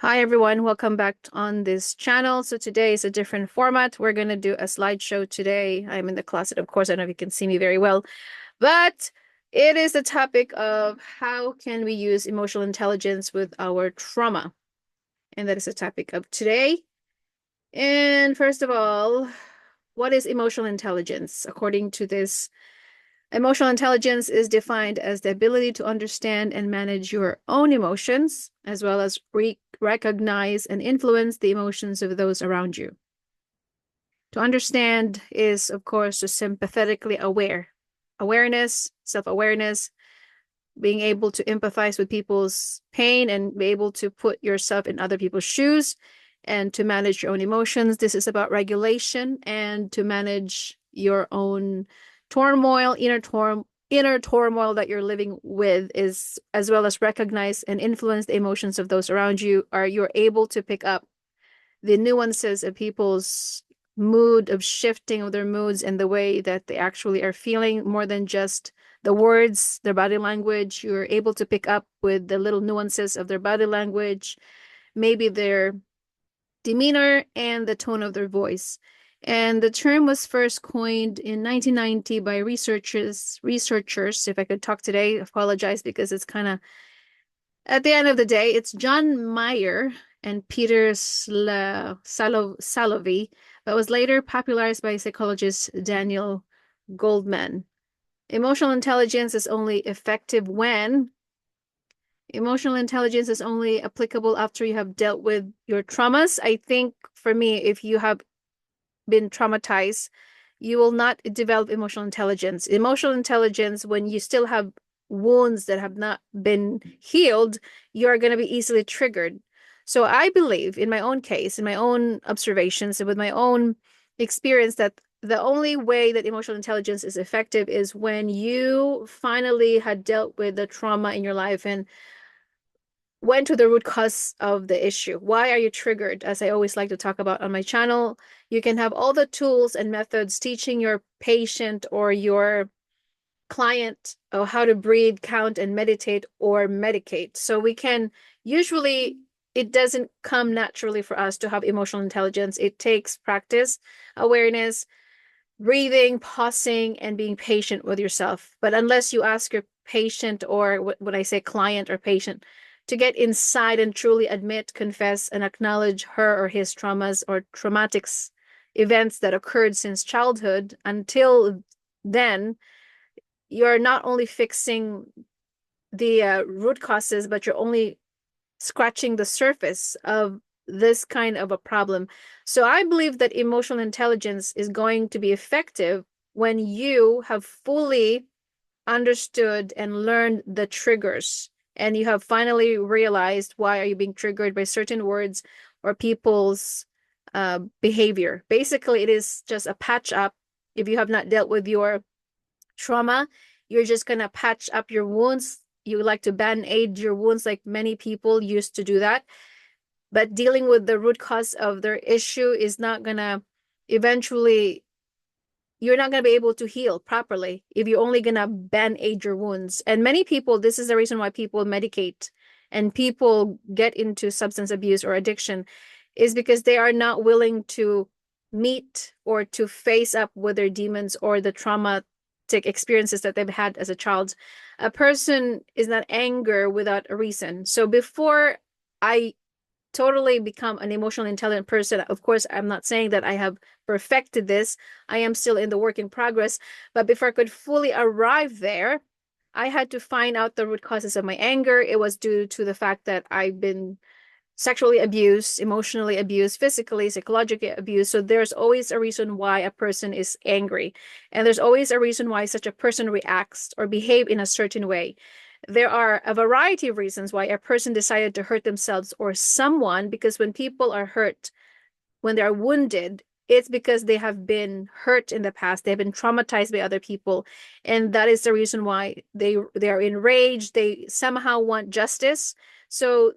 Hi everyone, welcome back on this channel. So today is a different format. We're going to do a slideshow today. I'm in the closet, of course. I don't know if you can see me very well, but it is the topic of how can we use emotional intelligence with our trauma. And that is the topic of today. And first of all, what is emotional intelligence? According to this, emotional intelligence is defined as the ability to understand and manage your own emotions, as well as recognize and influence the emotions of those around you. To understand is, of course, to sympathetically aware. Awareness, self-awareness, being able to empathize with people's pain and be able to put yourself in other people's shoes and to manage your own emotions. This is about regulation and to manage your own turmoil, inner turmoil that you're living with, is as well as recognize and influence the emotions of those around you. Are you're able to pick up the nuances of people's mood, of shifting of their moods and the way that they actually are feeling, more than just the words, their body language. You're able to pick up with the little nuances of their body language, maybe their demeanor and the tone of their voice. And the term was first coined in 1990 by researchers. If I could talk today, apologize because it's kind of at the end of the day, it's John Mayer and Peter Salovey, but was later popularized by psychologist Daniel Goldman. Emotional intelligence is only effective when emotional intelligence is only applicable after you have dealt with your traumas. I think for me, if you have been traumatized, you will not develop emotional intelligence. Emotional intelligence, when you still have wounds that have not been healed, you're going to be easily triggered. So I believe, in my own case, in my own observations, and with my own experience, that the only way that emotional intelligence is effective is when you finally had dealt with the trauma in your life and went to the root cause of the issue. Why are you triggered? As I always like to talk about on my channel, you can have all the tools and methods teaching your patient or your client how to breathe, count, and meditate or medicate. So we can usually, it doesn't come naturally for us to have emotional intelligence. It takes practice, awareness, breathing, pausing, and being patient with yourself. But unless you ask your patient, or when I say client or patient, to get inside and truly admit, confess, and acknowledge her or his traumas or traumatic events that occurred since childhood, until then, you're not only fixing the root causes, but you're only scratching the surface of this kind of a problem. So I believe that emotional intelligence is going to be effective when you have fully understood and learned the triggers, and you have finally realized why are you being triggered by certain words or people's behavior. Basically, it is just a patch up. If you have not dealt with your trauma, you're just gonna patch up your wounds. You like to band-aid your wounds, like many people used to do that. But dealing with the root cause of their issue is not gonna eventually, you're not gonna be able to heal properly if you're only gonna band-aid your wounds. And many people, this is the reason why people medicate and people get into substance abuse or addiction, is because they are not willing to meet or to face up with their demons or the traumatic experiences that they've had as a child. A person is not anger without a reason. So before I totally become an emotionally intelligent person, of course, I'm not saying that I have perfected this. I am still in the work in progress. But before I could fully arrive there, I had to find out the root causes of my anger. It was due to the fact that I've been sexually abused, emotionally abused, physically, psychologically abused. So there's always a reason why a person is angry. And there's always a reason why such a person reacts or behave in a certain way. There are a variety of reasons why a person decided to hurt themselves or someone, because when people are hurt, when they're wounded, it's because they have been hurt in the past. They've been traumatized by other people. And that is the reason why they are enraged. They somehow want justice. So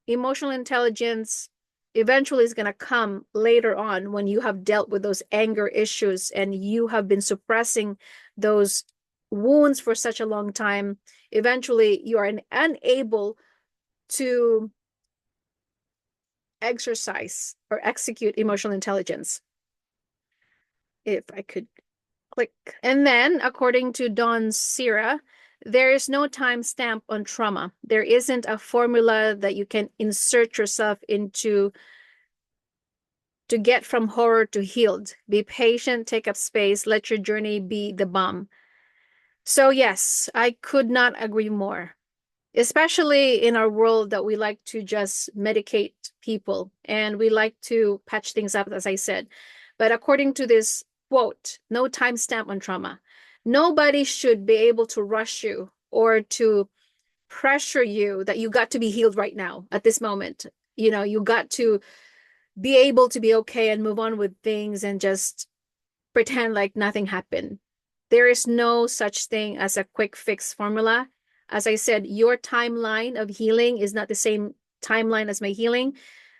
emotional intelligence eventually is going to come later on when you have dealt with those anger issues and you have been suppressing those wounds for such a long time. Eventually, you are unable to exercise or execute emotional intelligence. If I could click. And then, according to Don Sira, there is no time stamp on trauma. There isn't a formula that you can insert yourself into to get from horror to healed. Be patient, take up space, let your journey be the bomb. So, yes, I could not agree more, especially in our world that we like to just medicate people and we like to patch things up, as I said. But according to this quote, no timestamp on trauma. Nobody should be able to rush you or to pressure you that you got to be healed right now at this moment. You know, you got to be able to be okay and move on with things and just pretend like nothing happened. There is no such thing as a quick fix formula. As I said, your timeline of healing is not the same timeline as my healing.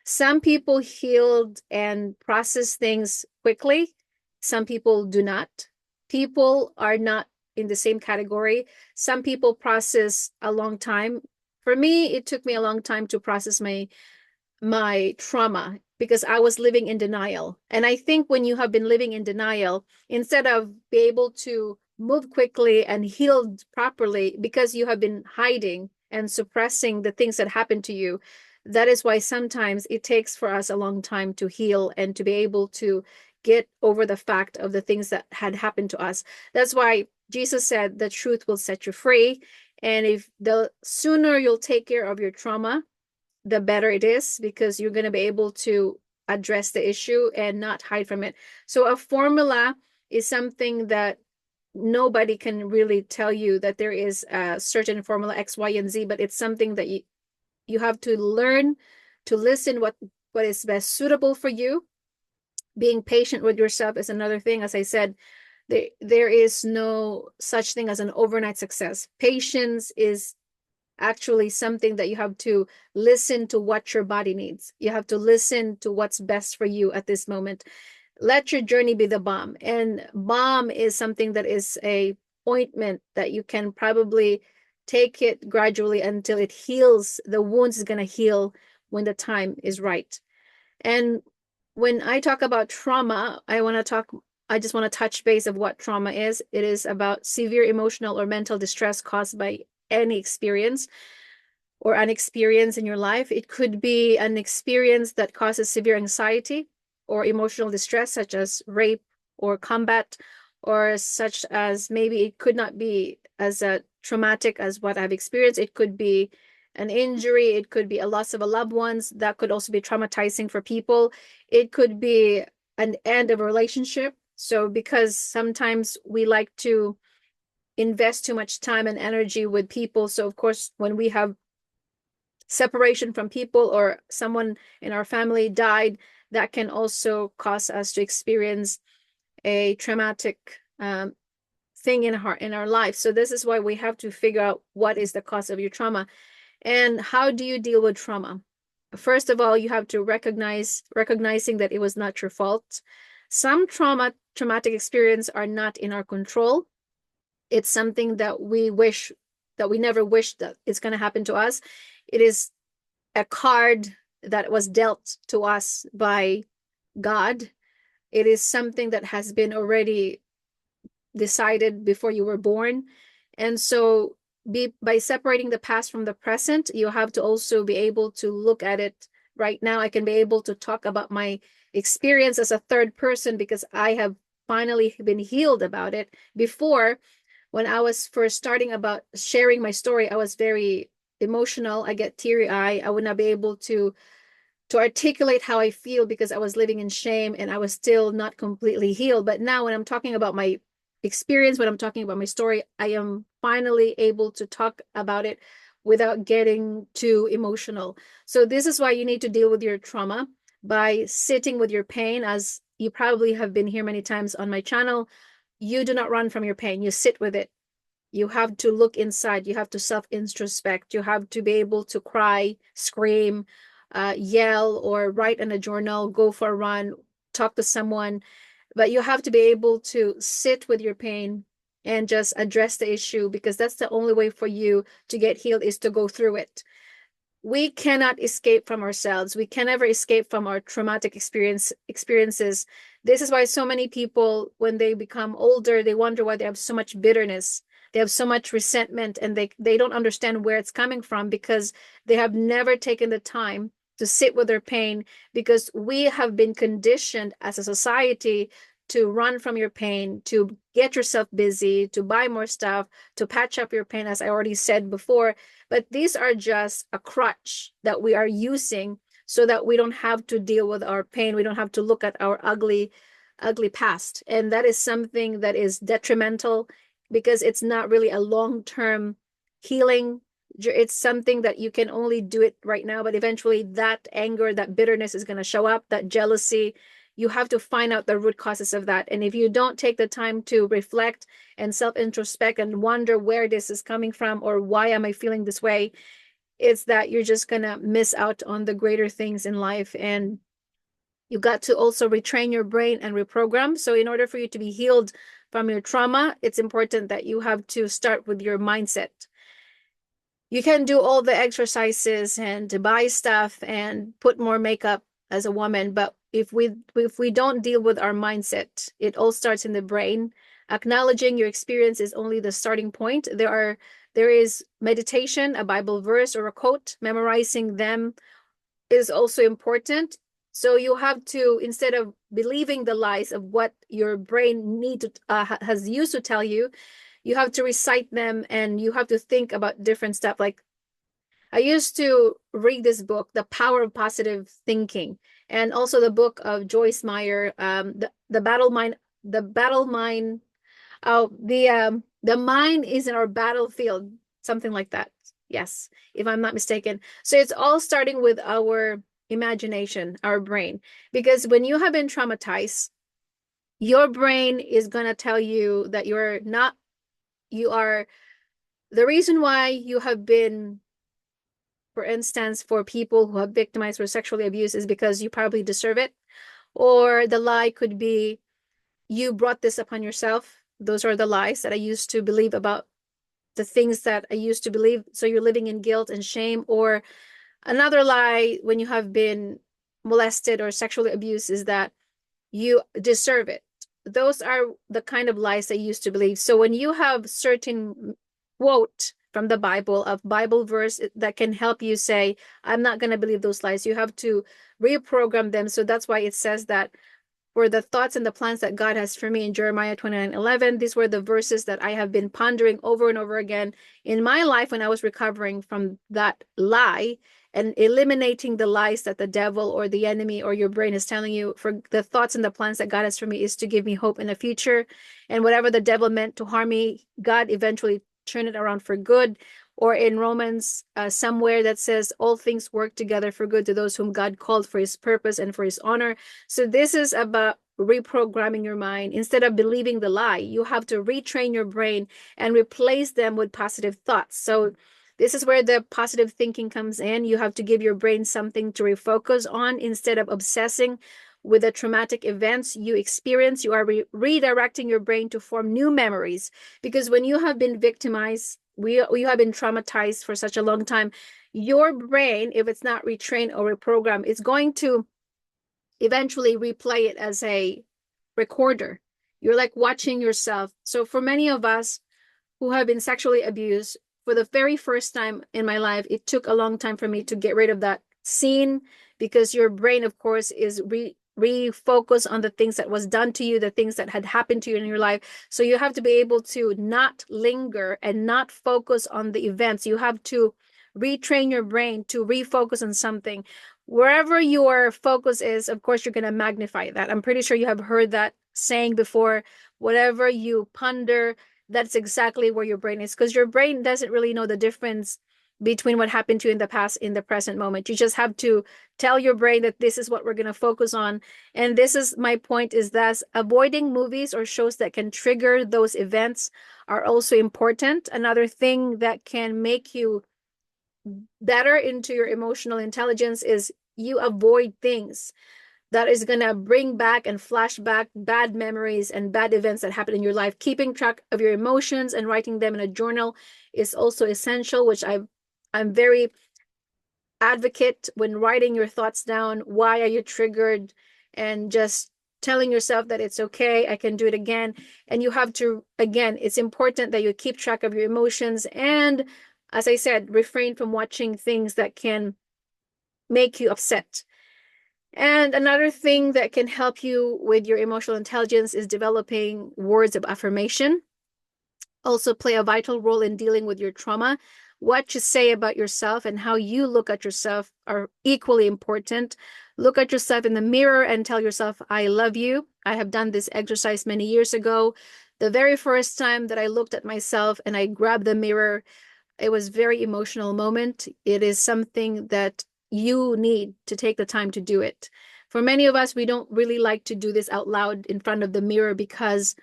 Some people healed and process things quickly. Some people do not. People are not in the same category. Some people process a long time. For me, it took me a long time to process my trauma because I was living in denial. And I think when you have been living in denial, instead of be able to move quickly and heal properly because you have been hiding and suppressing the things that happened to you, that is why sometimes it takes for us a long time to heal and to be able to get over the fact of the things that had happened to us. That's why Jesus said the truth will set you free. And if the sooner you'll take care of your trauma, the better it is because you're going to be able to address the issue and not hide from it. So a formula is something that nobody can really tell you that there is a certain formula X, Y, and Z, but it's something that you have to learn to listen what is best suitable for you. Being patient with yourself is another thing. As I said, there is no such thing as an overnight success. Patience is actually something that you have to listen to what your body needs. You have to listen to what's best for you at this moment. Let your journey be the balm. And balm is something that is a ointment that you can probably take it gradually until it heals. The wounds is going to heal when the time is right. And when I talk about trauma, I just want to touch base of what trauma is. It is about severe emotional or mental distress caused by any experience or an experience in your life. It could be an experience that causes severe anxiety or emotional distress, such as rape or combat, or such as maybe it could not be as traumatic as what I've experienced. It could be an injury. It could be a loss of a loved ones. That could also be traumatizing for people. It could be an end of a relationship. So because sometimes we like to invest too much time and energy with people. So of course, when we have separation from people or someone in our family died, that can also cause us to experience a traumatic thing in our life. So this is why we have to figure out what is the cause of your trauma and how do you deal with trauma. First of all, you have to recognizing that it was not your fault. Some traumatic experience are not in our control. It's something that we never wish that it's going to happen to us. It is a card that was dealt to us by God. It is something that has been already decided before you were born. And so by separating the past from the present, you have to also be able to look at it right now. I can be able to talk about my experience as a third person because I have finally been healed about it. Before, when I was first starting about sharing my story, I was very emotional. I get teary eye. I would not be able to articulate how I feel because I was living in shame and I was still not completely healed. But now when I'm talking about my experience, when I'm talking about my story, I am finally able to talk about it without getting too emotional. So this is why you need to deal with your trauma by sitting with your pain. As you probably have been here many times on my channel, you do not run from your pain. You sit with it. You have to look inside. You have to self-introspect. You have to be able to cry, scream, yell, or write in a journal, go for a run, talk to someone. But you have to be able to sit with your pain and just address the issue because that's the only way for you to get healed is to go through it. we cannot escape from ourselves. We can never escape from our traumatic experiences. This is why so many people, when they become older, they wonder why they have so much bitterness. They have so much resentment, and they don't understand where it's coming from, because they have never taken the time to sit with their pain, because we have been conditioned as a society to run from your pain, to get yourself busy, to buy more stuff, to patch up your pain, as I already said before. But these are just a crutch that we are using so that we don't have to deal with our pain. We don't have to look at our ugly past. And that is something that is detrimental, because it's not really a long-term healing. It's something that you can only do it right now, but eventually that anger, that bitterness is going to show up, that jealousy. You have to find out the root causes of that. And if you don't take the time to reflect and self-introspect and wonder where this is coming from, or why am I feeling this way, it's that you're just going to miss out on the greater things in life. And you got to also retrain your brain and reprogram. So in order for you to be healed from your trauma, it's important that you have to start with your mindset. You can do all the exercises and to buy stuff and put more makeup as a woman, but if we don't deal with our mindset, it all starts in the brain. Acknowledging your experience is only the starting point. There is meditation, a Bible verse or a quote. Memorizing them is also important. So you have to, instead of believing the lies of what your brain has used to tell you, you have to recite them, and you have to think about different stuff. Like, I used to read this book, The Power of Positive Thinking, and also the book of Joyce Meyer, the battle mind, the mind is in our battlefield, something like that. Yes, if I'm not mistaken. So it's all starting with our imagination, our brain, because when you have been traumatized, your brain is going to tell you that you are the reason why you have been, for instance, for people who have victimized or sexually abused, is because you probably deserve it. Or the lie could be, you brought this upon yourself. Those are the lies that I used to believe about the things that I used to believe. So you're living in guilt and shame. Or another lie, when you have been molested or sexually abused, is that you deserve it. Those are the kind of lies I used to believe. So when you have certain quote from the Bible, of Bible verse that can help you say, I'm not going to believe those lies, you have to reprogram them. So that's why it says that, for the thoughts and the plans that God has for me, in Jeremiah 29:11. These were the verses that I have been pondering over and over again in my life when I was recovering from that lie, and eliminating the lies that the devil or the enemy or your brain is telling you. For the thoughts and the plans that God has for me is to give me hope in the future. And whatever the devil meant to harm me, God eventually turned it around for good. Or in Romans, somewhere that says, all things work together for good to those whom God called for his purpose and for his honor. So this is about reprogramming your mind. Instead of believing the lie, you have to retrain your brain and replace them with positive thoughts. So this is where the positive thinking comes in. You have to give your brain something to refocus on. Instead of obsessing with the traumatic events you experience, you are redirecting your brain to form new memories. Because when you have been victimized, you have been traumatized for such a long time, your brain, if it's not retrained or reprogrammed, is going to eventually replay it as a recorder. You're like watching yourself. So for many of us who have been sexually abused, for the very first time in my life, it took a long time for me to get rid of that scene, because your brain, of course, is refocus on the things that was done to you, the things that had happened to you in your life. So you have to be able to not linger and not focus on the events. You have to retrain your brain to refocus on something. Wherever your focus is, of course, you're going to magnify that. I'm pretty sure you have heard that saying before. Whatever you ponder, that's exactly where your brain is, because your brain doesn't really know the difference between what happened to you in the past, in the present moment. You just have to tell your brain that this is what we're going to focus on. And this is my point, is that avoiding movies or shows that can trigger those events are also important. Another thing that can make you better into your emotional intelligence is you avoid things that is going to bring back and flash back bad memories and bad events that happened in your life. Keeping track of your emotions and writing them in a journal is also essential, which I'm very advocate when writing your thoughts down. Why are you triggered? And just telling yourself that it's okay, I can do it again. And you have to, again, it's important that you keep track of your emotions. And as I said, refrain from watching things that can make you upset. And another thing that can help you with your emotional intelligence is developing words of affirmation. Also play a vital role in dealing with your trauma. What you say about yourself and how you look at yourself are equally important. Look at yourself in the mirror and tell yourself, I love you. I have done this exercise many years ago. The very first time that I looked at myself and I grabbed the mirror, it was a very emotional moment. It is something that you need to take the time to do it. For many of us, we don't really like to do this out loud in front of the mirror because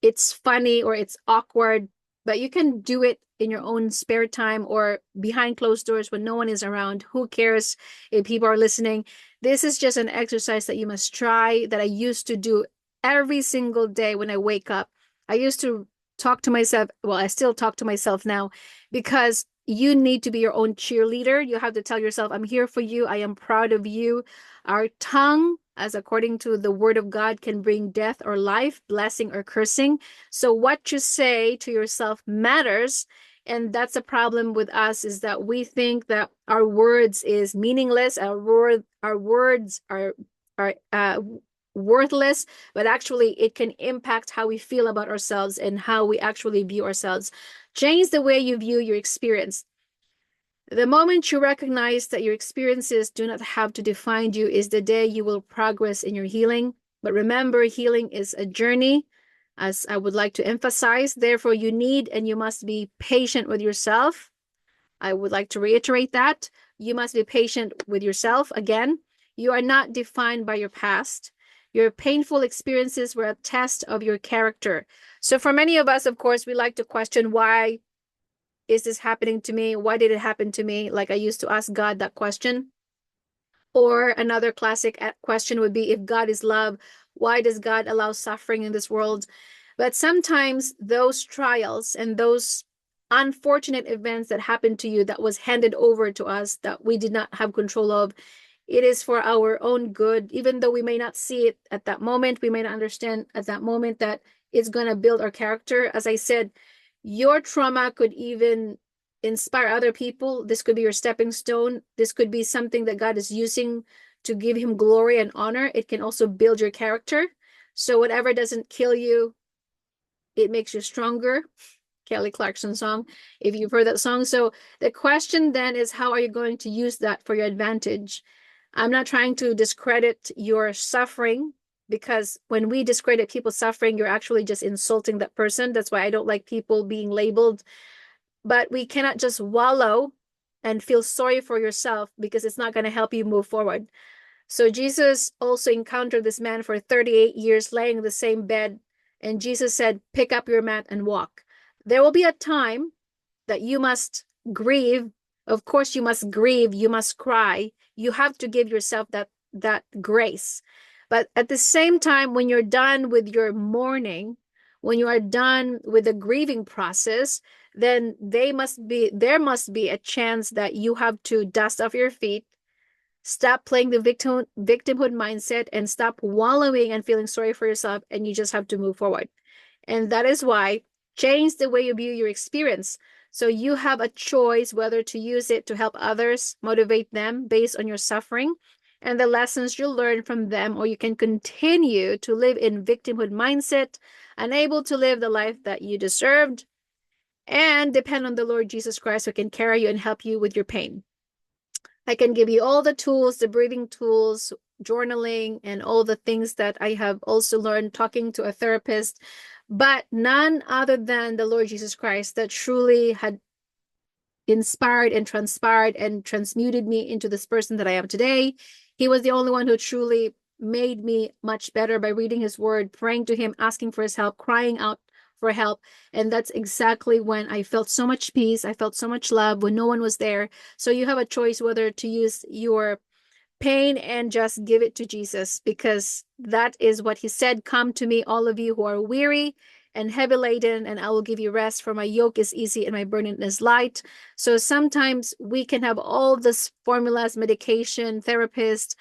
it's funny or it's awkward, but you can do it in your own spare time or behind closed doors when no one is around. Who cares if people are listening? This is just an exercise that you must try, that I used to do every single day when I wake up. I used to talk to myself. Well, I still talk to myself now because you need to be your own cheerleader. You have to tell yourself, I'm here for you. I am proud of you. Our tongue, as according to the word of God, can bring death or life, blessing or cursing. So what you say to yourself matters. And that's a problem with us, is that we think that our words is meaningless. Our words are worthless, but actually it can impact how we feel about ourselves and how we actually view ourselves. Change the way you view your experience. The moment you recognize that your experiences do not have to define you is the day you will progress in your healing. But remember, healing is a journey, as I would like to emphasize. Therefore, you need and you must be patient with yourself. I would like to reiterate that. You must be patient with yourself. Again, you are not defined by your past. Your painful experiences were a test of your character. So for many of us, of course, we like to question, why is this happening to me? Why did it happen to me? Like I used to ask God that question. Or another classic question would be, if God is love, why does God allow suffering in this world? But sometimes those trials and those unfortunate events that happened to you, that was handed over to us, that we did not have control of, it is for our own good. Even though we may not see it at that moment, we may not understand at that moment that it's going to build our character. As I said, your trauma could even inspire other people. This could be your stepping stone. This could be something that God is using to give him glory and honor. It can also build your character. So whatever doesn't kill you, it makes you stronger. Kelly Clarkson song, if you've heard that song. So the question then is, how are you going to use that for your advantage? I'm not trying to discredit your suffering, because when we discredit people's suffering, you're actually just insulting that person. That's why I don't like people being labeled. But we cannot just wallow and feel sorry for yourself, because it's not going to help you move forward. So Jesus also encountered this man for 38 years laying in the same bed. And Jesus said, pick up your mat and walk. There will be a time that you must grieve. Of course, you must grieve. You must cry. You have to give yourself that grace. But at the same time, when you're done with your mourning, when you are done with the grieving process, then there must be a chance that you have to dust off your feet, stop playing the victimhood mindset, and stop wallowing and feeling sorry for yourself, and you just have to move forward. And that is why, change the way you view your experience. So you have a choice whether to use it to help others, motivate them based on your suffering and the lessons you learn from them, or you can continue to live in victimhood mindset, unable to live the life that you deserved, and depend on the Lord Jesus Christ, who can carry you and help you with your pain. I can give you all the tools, the breathing tools, journaling, and all the things that I have also learned talking to a therapist, but none other than the Lord Jesus Christ, that truly had inspired and transpired and transmuted me into this person that I am today. He was the only one who truly made me much better by reading his word, praying to him, asking for his help, crying out for help. And that's exactly when I felt so much peace. I felt so much love when no one was there. So you have a choice whether to use your pain and just give it to Jesus, because that is what he said. Come to me, all of you who are weary and heavy laden, and I will give you rest, for my yoke is easy and my burden is light. So sometimes we can have all this formulas, medication, therapist,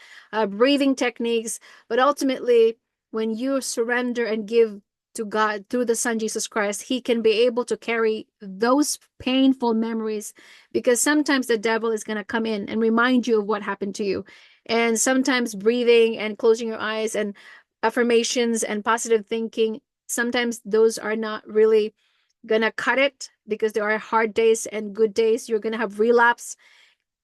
breathing techniques, but ultimately, when you surrender and give to God through the Son Jesus Christ, He can be able to carry those painful memories, because sometimes the devil is going to come in and remind you of what happened to you. And sometimes breathing and closing your eyes and affirmations and positive thinking, sometimes those are not really going to cut it, because there are hard days and good days. You're going to have relapse.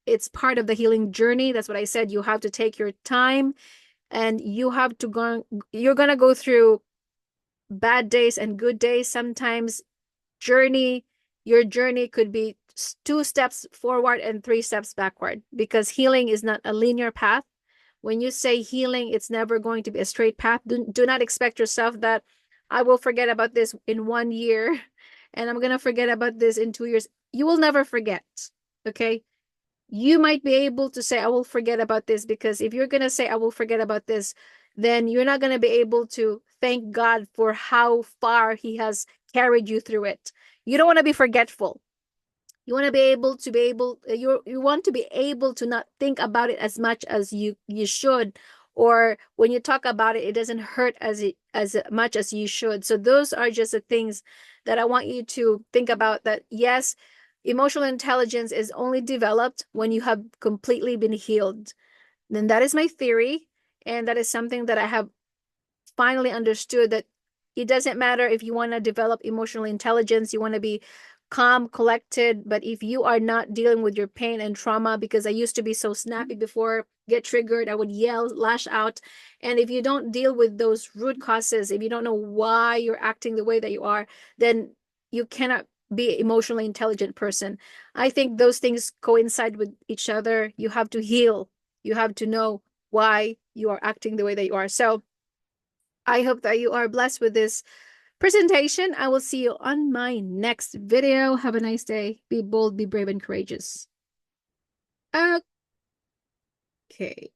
It's part of the healing journey. That's what I said. You have to take your time, and you have to go, you're going to go through bad days and good days. Sometimes journey, your journey could be 2 steps forward and 3 steps backward, because healing is not a linear path. When you say healing, it's never going to be a straight path. Do not expect yourself that I will forget about this in 1 year and I'm going to forget about this in 2 years. You will never forget. Okay. You might be able to say, I will forget about this, because if you're going to say, I will forget about this, then you're not going to be able to thank God for how far He has carried you through it. You don't want to be forgetful. You want to be able, you want to be able to not think about it as much as you should, or when you talk about it, it doesn't hurt as much as you should. So those are just the things that I want you to think about, that yes, emotional intelligence is only developed when you have completely been healed. Then that is my theory, and that is something that I have finally understood, that it doesn't matter if you want to develop emotional intelligence, you want to be calm, collected, but if you are not dealing with your pain and trauma, because I used to be so snappy before, get triggered, I would yell, lash out. And if you don't deal with those root causes, if you don't know why you're acting the way that you are, then you cannot be an emotionally intelligent person. I think those things coincide with each other. You have to heal. You have to know why you are acting the way that you are. So I hope that you are blessed with this presentation. I will see you on my next video. Have a nice day. Be bold, be brave, and courageous. Okay.